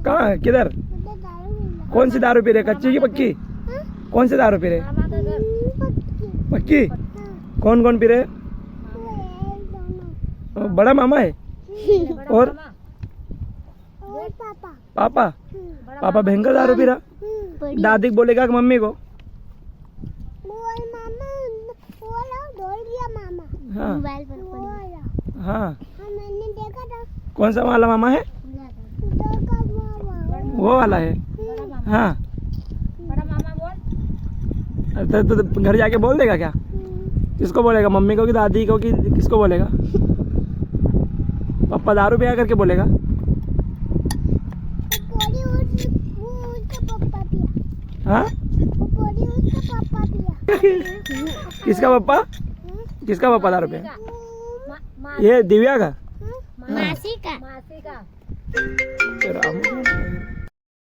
कहाँ किधर? कौन सी दारू पी रहे, कच्ची की पक्की? कौन सी दारू पी रहे? पक्की? कौन कौन पी रहे? बड़ा मामा है और पापा? पापा भयंकर दारू पी रहा। दादी को बोलेगा कि मम्मी को? हाँ हाँ। मैंने देखा था कौन सा वाला मामा है? वो वाला है। हाँ बड़ा मामा बोल। तो घर जाके बोल देगा क्या? किसको बोलेगा, मम्मी को कि दादी को कि किसको बोलेगा? पापा दारू पिया करके बोलेगा। हाँ किसका पापा? किसका पापा दारू पिया? ये दिव्या का? मासी का राम